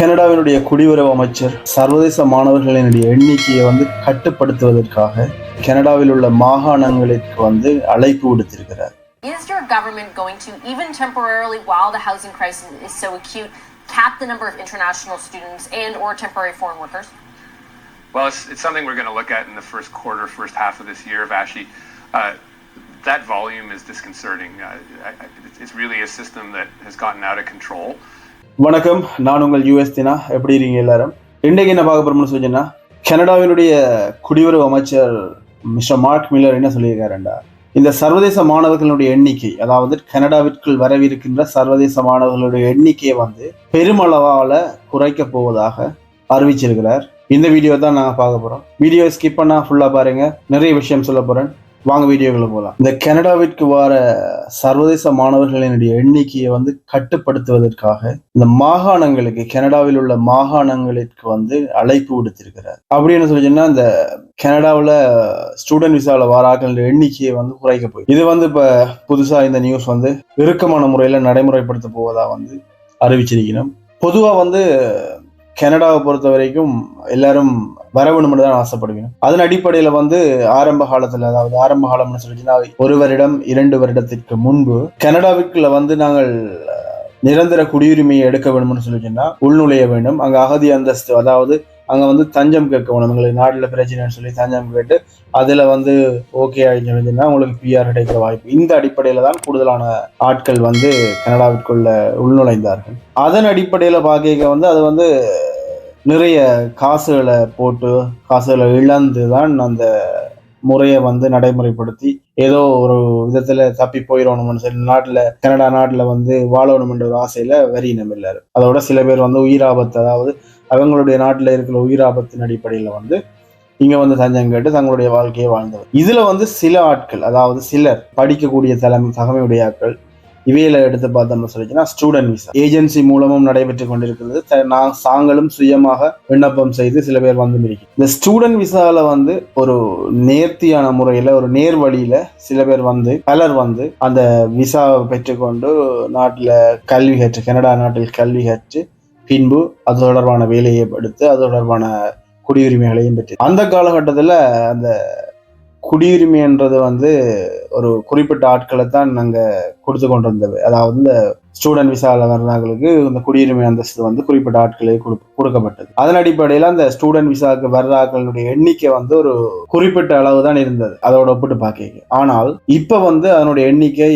கனடாவினுடைய குடியுறவு அமைச்சர் சர்வதேச மாணவர்களினுடைய எண்ணிக்கையை கட்டுப்படுத்துவதற்காக கனடாவில் உள்ள மாகாணங்களுக்கு அழைப்பு விடுத்திருக்கிறார். Is your government going to, even temporarily while the housing crisis is so acute, cap the number of international students and or temporary foreign workers? Well, it's something we're going to look at in the first half of this year. Actually, that volume is disconcerting. It's really a system that has gotten out of control. வணக்கம், நான் உங்கள் THINA. எப்படி இருக்கீங்க எல்லாரும்? இன்றைக்கு என்ன பார்க்க போறோம்னு சொன்னா, கனடாவினுடைய குடியுறவு அமைச்சர் மிஸ்டர் மார்க் மில்லர் என்ன சொல்லியிருக்காருண்டா, இந்த சர்வதேச மாணவர்களுடைய எண்ணிக்கை, அதாவது கனடாவிற்குள் வரவிருக்கின்ற சர்வதேச மாணவர்களுடைய எண்ணிக்கையை பெருமளவால குறைக்க போவதாக அறிவிச்சிருக்கிறார். இந்த வீடியோ தான் நாங்கள் பார்க்க போறோம். வீடியோ ஸ்கிப் பண்ணா ஃபுல்லா பாருங்க, நிறைய விஷயம் சொல்ல போறேன். வாங்க வீடியோக்குள்ள போகலாம். இந்த கனடாவிற்கு வர சர்வதேச மாணவர்களினுடைய எண்ணிக்கையை கட்டுப்படுத்துவதற்காக இந்த மாகாணங்களுக்கு, கனடாவில் உள்ள மாகாணங்களுக்கு அழைப்பு விடுத்திருக்கிறார். அப்படின்னு சொல்லிச்சுன்னா, இந்த கனடாவில் ஸ்டூடெண்ட் விசாவில் வராக்களுடைய எண்ணிக்கையை குறைக்க போய் இது இப்ப புதுசா இந்த நியூஸ் இறுக்கமான முறையில நடைமுறைப்படுத்த போவதா அறிவிச்சிருக்கணும். பொதுவா கனடாவை பொறுத்த வரைக்கும் எல்லாரும் வரவேணும்னு தான் ஆசைப்படுவீங்க. அதன் அடிப்படையில ஆரம்ப காலத்துல, அதாவது ஆரம்ப காலம்னு சொல்லிச்சுன்னா 1 வருடம் 2 வருடத்திற்கு முன்பு கனடாவுக்குள்ள நாங்கள் நிரந்தர குடியுரிமையை எடுக்க வேணும்னு சொல்லிச்சுன்னா உள்நுழைய வேண்டும். அங்க அகதி அந்தஸ்து, அதாவது அங்க தஞ்சம் கேட்க வேணும். எங்களுக்கு நாட்டுல பிரச்சனைன்னு சொல்லி தஞ்சம் கேட்டு அதுல ஓகே ஆயிடுச்சுன்னா உங்களுக்கு PR கிடைக்கிற வாய்ப்பு. இந்த அடிப்படையில தான் கூடுதலான ஆட்கள் கனடாவிற்குள்ள உள்நுழைந்தார்கள். அதன் அடிப்படையில பார்க்க அது நிறைய காசுகளை போட்டு காசுகளை இழந்து தான் அந்த முறையை நடைமுறைப்படுத்தி ஏதோ ஒரு விதத்துல தப்பி போயிடணும்னு சொல்லி கனடா நாட்டுல வாழணும்ன்ற ஒரு ஆசையில வரியினம் இல்லாரு. அதோட சில பேர் உயிராபத்து, அதாவது அவங்களுடைய நாட்டுல இருக்கிற உயிராபத்தின் அடிப்படையில இங்க தஞ்சம் கேட்டு தங்களுடைய வாழ்க்கையை வாழ்ந்தவர். இதுல சில ஆட்கள், அதாவது சிலர் படிக்கக்கூடிய தகமையுடைய ஆட்கள், இவையில எடுத்து பார்த்தோம்னு சொல்லிச்சுன்னா ஸ்டூடெண்ட் விசா ஏஜென்சி மூலமும் நடைபெற்று கொண்டிருக்கிறது. தாங்களும் சுயமாக விண்ணப்பம் செய்து சில பேர் இருக்கு. இந்த ஸ்டூடெண்ட் விசால ஒரு நேர்த்தியான முறையில, ஒரு நேர் வழியில சில பேர் பலர் அந்த விசாவை பெற்றுக்கொண்டு நாட்டுல கல்வி கற்று, கனடா நாட்டில் கல்வி கற்று பின்பு அது தொடர்பான வேலையை எடுத்து அது தொடர்பான குடியுரிமைகளையும் பெற்று, அந்த காலகட்டத்துல அந்த குடியுரிமைன்றது ஒரு குறிப்பிட்ட ஆட்களை தான் நாங்க கொடுத்து கொண்டிருந்தது. அதாவது இந்த ஸ்டூடெண்ட் விசால வர்றவங்களுக்கு இந்த குடியுரிமை அந்தஸ்து குறிப்பிட்ட ஆட்களே கொடுக்கப்பட்டது. அதன் அடிப்படையில அந்த ஸ்டூடெண்ட் விசாவுக்கு வர்ற ஆட்களுடைய எண்ணிக்கை ஒரு குறிப்பிட்ட அளவு தான் இருந்தது அதோட ஒப்பிட்டு பார்க்க. ஆனால் இப்ப அதனுடைய எண்ணிக்கை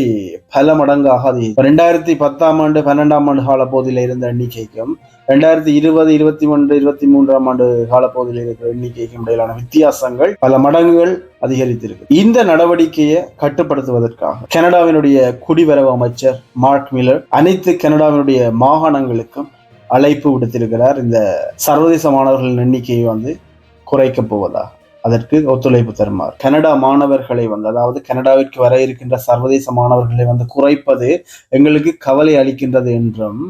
பல மடங்காக அது 2010ஆம் ஆண்டு 12ஆம் ஆண்டு கால பகுதியில இருந்த எண்ணிக்கைக்கும் 2020, 21, 23ஆம் ஆண்டு காலப்பகுதியில் இருக்கிற எண்ணிக்கைக்கும் இடையிலான வித்தியாசங்கள் பல மடங்குகள் அதிகரித்திருக்கு. இந்த நடவடிக்கையை கட்டுப்படுத்துவதற்காக கனடாவினுடைய குடிவரவு அமைச்சர் மார்க் மில்லர் அனைத்து கனடாவினுடைய மாகாணங்களுக்கும் அழைப்பு விடுத்திருக்கிறார். இந்த சர்வதேச மாணவர்களின் எண்ணிக்கையை குறைக்க போவதா, அதற்கு ஒத்துழைப்பு தருமாறு. கனடா மாணவர்களை அதாவது கனடாவிற்கு வர இருக்கின்ற சர்வதேச மாணவர்களை குறைப்பது எங்களுக்கு கவலை அளிக்கின்றது என்றும்,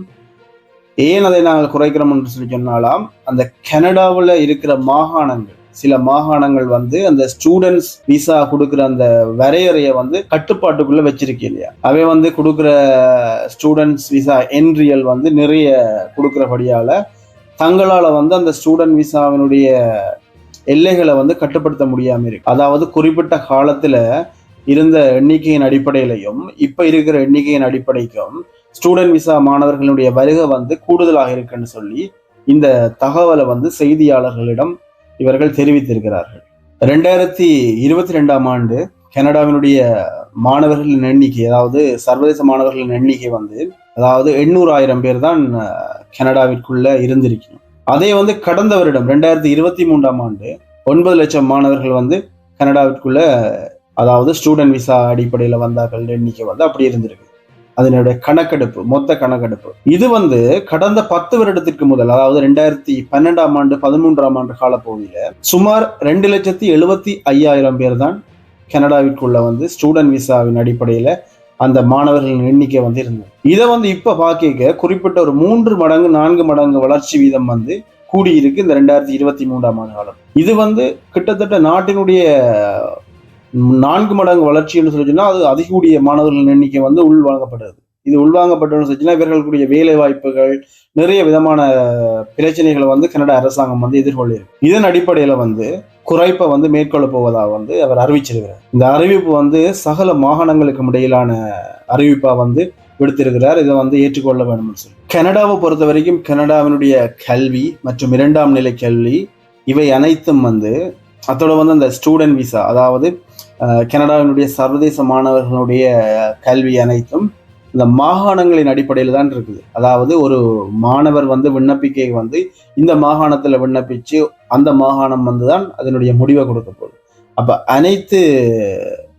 ஏன் அதை நாங்கள் குறைக்கிறோம் என்று சொல்லி சொன்னாலாம், அந்த கனடாவில் இருக்கிற மாகாணங்கள், சில மாகாணங்கள் அந்த ஸ்டூடெண்ட்ஸ் விசா கொடுக்குற அந்த வரையறையை கட்டுப்பாட்டுக்குள்ள வச்சிருக்கேன் இல்லையா. அவை கொடுக்குற ஸ்டூடெண்ட்ஸ் விசா என்ரியல் நிறைய கொடுக்குறபடியால தங்களால அந்த ஸ்டூடெண்ட் விசாவினுடைய எல்லைகளை கட்டுப்படுத்த முடியாம இருக்கு. அதாவது குறிப்பிட்ட காலத்துல இருந்த எண்ணிக்கையின் அடிப்படையிலையும் இப்ப இருக்கிற எண்ணிக்கையின் அடிப்படைக்கும் ஸ்டூடெண்ட் விசா மாணவர்களுடைய வருகை கூடுதலாக இருக்குன்னு சொல்லி இந்த தகவலை செய்தியாளர்களிடம் இவர்கள் தெரிவித்திருக்கிறார்கள். 2022ஆம் ஆண்டு கனடாவினுடைய மாணவர்களின் எண்ணிக்கை, அதாவது சர்வதேச மாணவர்களின் எண்ணிக்கை அதாவது 800,000 பேர் தான் கனடாவிற்குள்ள இருந்திருக்கணும். அதே கடந்த வருடம் 2023ஆம் ஆண்டு 9 லட்சம் மாணவர்கள் கனடாவிற்குள்ள, அதாவது ஸ்டூடெண்ட் விசா அடிப்படையில வந்தார்கள் எண்ணிக்கை அப்படி இருந்திருக்கு. அதனுடைய கணக்கெடுப்பு, மொத்த கணக்கெடுப்பு இது கடந்த 10 வருடத்திற்கு முதல், அதாவது 2012ஆம் ஆண்டு 13ஆம் ஆண்டு காலப்பகுதியில சுமார் 2,75,000 பேர் தான் கனடாவிற்குள்ள ஸ்டூடெண்ட் விசாவின் அடிப்படையில அந்த மாணவர்களின் எண்ணிக்கை இருந்தது. இதை இப்ப பார்க்க குறிப்பிட்ட ஒரு 3 மடங்கு 4 மடங்கு வளர்ச்சி வீதம் கூடியிருக்கு இந்த 2023ஆம் ஆண்டு காலம். இது கிட்டத்தட்ட நாட்டினுடைய 4 மடங்கு வளர்ச்சின்னு சொல்லி சொன்னா அது அதிகூடிய மாணவர்களின் எண்ணிக்கை உள் வழங்கப்படுறது. இது உள்வாங்கப்பட்டோம்னு சொல்லிச்சுன்னா இவர்களுக்குரிய வேலை வாய்ப்புகள் நிறைய விதமான பிரச்சனைகளை வந்து கனடா அரசாங்கம் வந்து எதிர்கொள்ளிருக்கு. இதன் அடிப்படையில வந்து குறைப்பை வந்து மேற்கொள்ள போவதாக வந்து அவர் அறிவிச்சிருக்கிறார். இந்த அறிவிப்பு வந்து சகல மாகாணங்களுக்கும் இடையிலான அறிவிப்பா வந்து விடுத்திருக்கிறார். இதை வந்து ஏற்றுக்கொள்ள வேண்டும் சொல்லி. கனடாவை பொறுத்த வரைக்கும் கனடாவினுடைய கல்வி மற்றும் 2ஆம் நிலை கல்வி இவை அனைத்தும் வந்து அதோட வந்து அந்த ஸ்டூடெண்ட் விசா, அதாவது கனடாவினுடைய சர்வதேச மாணவர்களுடைய கல்வி அனைத்தும் இந்த மாகாணங்களின் அடிப்படையில் தான் இருக்குது. அதாவது ஒரு மாணவர் வந்து விண்ணப்பிக்கை வந்து இந்த மாகாணத்துல விண்ணப்பிச்சு அந்த மாகாணம் வந்து தான் அதனுடைய முடிவை கொடுக்க போகுது. அப்ப அனைத்து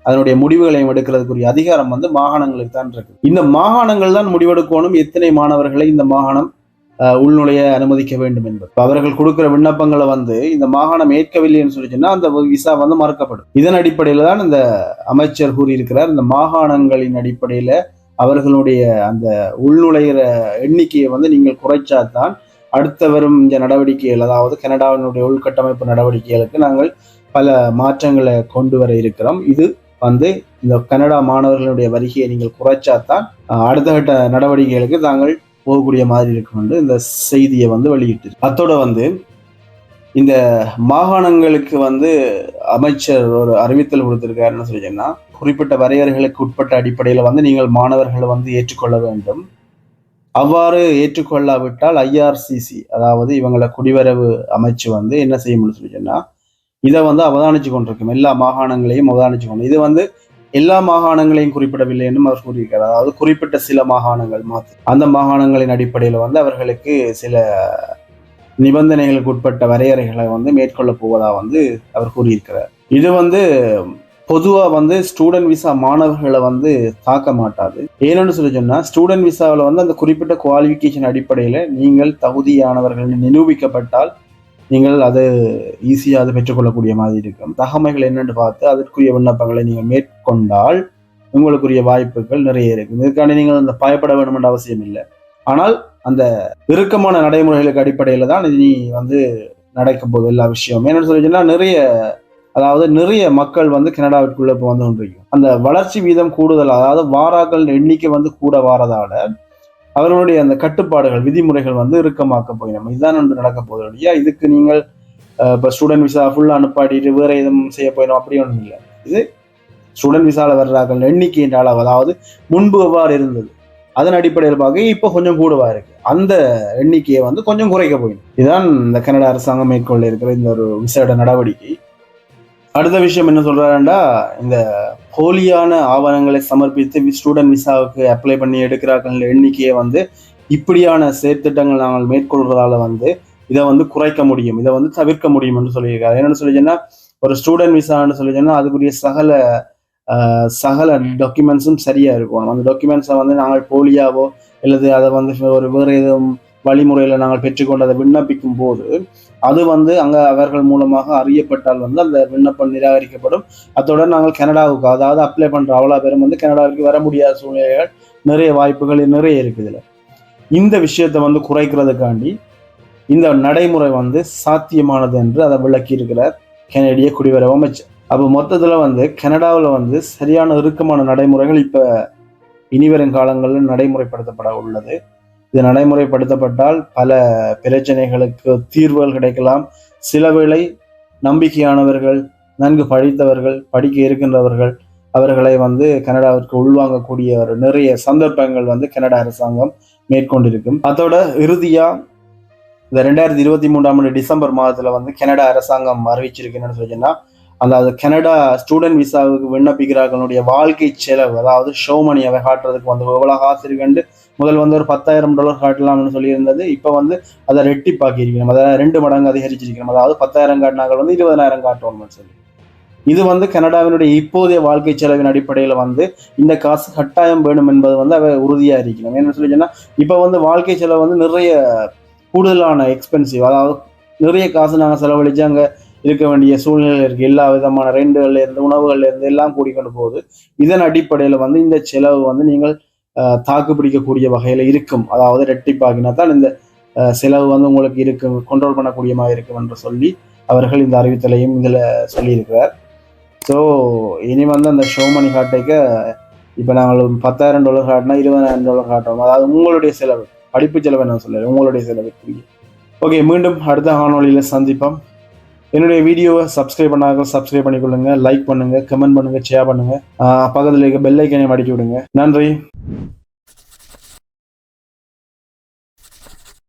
அதனுடைய முடிவுகளையும் எடுக்கிறதுக்குரிய அதிகாரம் வந்து மாகாணங்களுக்கு தான் இருக்கு. இந்த மாகாணங்கள் தான் முடிவெடுக்கணும் எத்தனை மாணவர்களை இந்த மாகாணம் உள்நுழைய அனுமதிக்க வேண்டும் என்பது. அவர்கள் கொடுக்கிற விண்ணப்பங்களை வந்து இந்த மாகாணம் ஏற்கவில்லைன்னு சொல்லிச்சுன்னா அந்த விசா வந்து மறுக்கப்படும். இதன் அடிப்படையில தான் இந்த அமைச்சர் கூறியிருக்கிறார், இந்த மாகாணங்களின் அடிப்படையில அவர்களுடைய அந்த உள்நுழைகிற எண்ணிக்கையை வந்து நீங்கள் குறைச்சாதான் அடுத்த வரும் இந்த நடவடிக்கைகள், அதாவது கனடாவினுடைய உள்கட்டமைப்பு நடவடிக்கைகளுக்கு நாங்கள் பல மாற்றங்களை கொண்டு வர இருக்கிறோம். இது வந்து இந்த கனடா மாணவர்களுடைய வருகையை நீங்கள் குறைச்சாதான் அடுத்த கட்ட நடவடிக்கைகளுக்கு நாங்கள் போகக்கூடிய மாதிரி இருக்கும் என்று இந்த செய்தியை வந்து வெளியிட்டு. அத்தோட வந்து இந்த மாகாணங்களுக்கு வந்து அமைச்சர் ஒரு அறிவித்தல் கொடுத்திருக்காருன்னு சொல்லிச்சேன்னா, குறிப்பிட்ட வரையறைகளுக்கு உட்பட்ட அடிப்படையில் வந்து நீங்கள் மாணவர்களை வந்து ஏற்றுக்கொள்ள வேண்டும். அவ்வாறு ஏற்றுக்கொள்ளாவிட்டால் IRCC, அதாவது இவங்களை குடிவரவு அமைச்சு வந்து என்ன செய்ய முடியும் சொல்லிச்சேன்னா, இதை வந்து அவதானிச்சு கொண்டிருக்கும். எல்லா மாகாணங்களையும் அவதானிச்சு கொண்டு, இது வந்து எல்லா மாகாணங்களையும் குறிப்பிடவில்லை என்றும் அவர் கூறியிருக்கிறார். அதாவது குறிப்பிட்ட சில மாகாணங்கள் மாத்திரம், அந்த மாகாணங்களின் அடிப்படையில் வந்து அவர்களுக்கு சில நிபந்தனைகளுக்கு உட்பட்ட வரையறைகளை வந்து மேற்கொள்ள போவதா வந்து அவர் கூறியிருக்கிறார். இது வந்து பொதுவா வந்து ஸ்டூடெண்ட் விசா மாணவர்களை வந்து தாக்க மாட்டாது. ஏன்னு சொல்லி சொன்னா, ஸ்டூடெண்ட் விசாவில் வந்து அந்த குறிப்பிட்ட குவாலிஃபிகேஷன் அடிப்படையில் நீங்கள் தகுதியானவர்கள் நிரூபிக்கப்பட்டால் நீங்கள் அது ஈஸியாக அதை பெற்றுக்கொள்ளக்கூடிய மாதிரி இருக்கும். தகமைகள் என்னென்னு பார்த்து அதற்குரிய விண்ணப்பங்களை நீங்கள் மேற்கொண்டால் உங்களுக்குரிய வாய்ப்புகள் நிறைய இருக்கும். இதுக்கான நீங்கள் அந்த பயப்பட வேண்டும் என்ற அவசியம் இல்லை. ஆனால் அந்த இறுக்கமான நடைமுறைகளுக்கு அடிப்படையில் தான் இனி வந்து நடக்க போகுது எல்லா விஷயமும். என்னென்னு சொல்லிச்சுன்னா, நிறைய மக்கள் வந்து கனடாவிற்குள்ள இப்போ வந்து கொண்டிருக்கும். அந்த வளர்ச்சி வீதம் கூடுதல், அதாவது வாராக்கள் எண்ணிக்கை வந்து கூட வாரதால அவர்களுடைய அந்த கட்டுப்பாடுகள் விதிமுறைகள் வந்து இறுக்கமாக்க போயிடும். இதுதான் ஒன்று நடக்க போகுது இல்லையா. இதுக்கு நீங்கள் இப்போ ஸ்டூடெண்ட் விசா ஃபுல்லாக அனுப்பாடிட்டு வேற எதுவும் செய்ய போயிடும் அப்படி ஒன்றும் இல்லை. இது ஸ்டூடெண்ட் விசாவில் வர்றார்கள் எண்ணிக்கையின் அளவு, அதாவது முன்பு எவ்வாறு இருந்தது அதன் அடிப்படையில் பார்க்க இப்போ கொஞ்சம் கூடவா இருக்கு, அந்த எண்ணிக்கையை வந்து கொஞ்சம் குறைக்க போயிடும். இதுதான் இந்த கனடா அரசாங்கம் மேற்கொள்ள இருக்கிற இந்த ஒரு விசேட நடவடிக்கை. அடுத்த விஷயம் என்ன சொல்றாருன்னா, இந்த போலியான ஆவணங்களை சமர்ப்பித்து ஸ்டூடெண்ட் விசாவுக்கு அப்ளை பண்ணி எடுக்கிறார்கள் எண்ணிக்கையை வந்து இப்படியான செயற்திட்டங்கள் நாங்கள் மேற்கொள்றதால வந்து இதை வந்து குறைக்க முடியும், இதை வந்து தவிர்க்க முடியும் என்று சொல்லியிருக்காரு. என்னென்னு சொல்லிச்சேன்னா, ஒரு ஸ்டூடெண்ட் விசான்னு சொல்லிச்சேன்னா அதுக்குரிய சகல டாக்குமெண்ட்ஸும் சரியா இருக்கணும். அந்த டாக்குமெண்ட்ஸை வந்து நாங்கள் போலியாவோ அல்லது அதை வந்து ஒரு வேறு எதுவும் வழிமுறையில் நாங்கள் பெற்றுக்கொண்டு அதை விண்ணப்பிக்கும் போது அது வந்து அங்கே அவர்கள் மூலமாக அறியப்பட்டால் வந்து அந்த விண்ணப்பம் நிராகரிக்கப்படும். அத்துடன் நாங்கள் கனடாவுக்கு, அதாவது அப்ளை பண்ணுற அவ்வளோ பேரும் வந்து கனடாவுக்கு வர முடியாத சூழ்நிலைகள் நிறைய வாய்ப்புகள் நிறைய இருக்குது. இதில் இந்த விஷயத்தை வந்து குறைக்கிறதுக்காண்டி இந்த நடைமுறை வந்து சாத்தியமானது என்று அதை விளக்கி இருக்கிறார் கனடிய குடிவரவு அமைச்சர். அப்போ மொத்தத்தில் வந்து கனடாவில் வந்து சரியான இறுக்கமான நடைமுறைகள் இப்போ இனிவரும் காலங்களில் நடைமுறைப்படுத்தப்பட உள்ளது. இது நடைமுறைப்படுத்தப்பட்டால் பல பிரச்சனைகளுக்கு தீர்வுகள் கிடைக்கலாம். சில வேளை நம்பிக்கையானவர்கள், நன்கு படித்தவர்கள், படிக்க இருக்கின்றவர்கள் அவர்களை வந்து கனடாவிற்கு உள்வாங்கக்கூடிய ஒரு நிறைய சந்தர்ப்பங்கள் வந்து கனடா அரசாங்கம் மேற்கொண்டிருக்கும். அதோட இறுதியா இந்த 2023 டிசம்பர் மாதத்துல வந்து கனடா அரசாங்கம் அறிவிச்சிருக்குன்னு சொல்லிச்சுன்னா, அதாவது கனடா ஸ்டூடெண்ட் விசாவுக்கு விண்ணப்பிக்கிறார்களுடைய வாழ்க்கை செலவு, அதாவது ஷோ மணியை காட்டுறதுக்கு வந்து எவ்வளவு காசு இருக்குன்னு முதல் வந்து ஒரு $10,000 காட்டலாம்னு சொல்லியிருந்தது. இப்போ வந்து அதை ரெட்டிப்பாக்கி இருக்கணும், அதை 2 மடங்கு அதிகரிச்சிருக்கணும். அதாவது 10,000 காட்டினாங்க வந்து 20,000 காட்டணும்னு சொல்லி. இது வந்து கனடாவினுடைய இப்போதைய வாழ்க்கை செலவின் அடிப்படையில் வந்து இந்த காசு கட்டாயம் வேணும் என்பது வந்து அவ உறுதியா இருக்கணும். என்ன சொல்லிச்சுன்னா, இப்போ வந்து வாழ்க்கை செலவு வந்து நிறைய கூடுதலான எக்ஸ்பென்சிவ், அதாவது நிறைய காசு நாங்கள் செலவழிச்சு அங்கே இருக்க வேண்டிய சூழ்நிலை இருக்கு. எல்லா விதமான ரெண்டுகள்ல இருந்து உணவுகள்ல இருந்து எல்லாம் கூடிக்கொண்டு போகுது. இதன் அடிப்படையில் வந்து இந்த செலவு வந்து நீங்கள் தாக்கு பிடிக்கக்கூடிய வகையில இருக்கும். அதாவது ரெட்டிப்பாக்கினா தான் இந்த செலவு வந்து உங்களுக்கு இருக்கும், கண்ட்ரோல் பண்ணக்கூடியமாக இருக்கும் என்று சொல்லி அவர்கள் இந்த அறிவித்தலையும் இதில் சொல்லியிருக்கிறார். ஸோ இனி வந்து அந்த ஷோ மணி காட்டைக்க இப்போ நாங்கள் $10,000 காட்டினா $20,000 காட்டுறோம். அதாவது உங்களுடைய செலவு, படிப்பு செலவை நான் சொல்லலை, உங்களுடைய செலவு. ஓகே, மீண்டும் அடுத்த காணொளியில் சந்திப்போம். என்னுடைய வீடியோவை சப்ஸ்கிரைப் பண்ணாங்க, சப்ஸ்கிரைப் பண்ணிக்கொள்ளுங்க, லைக் பண்ணுங்க, கமெண்ட் பண்ணுங்க, ஷேர் பண்ணுங்க, பக்கத்தில் இருக்க பெல் ஐக்கனையும் அடிச்சு விடுங்க. நன்றி.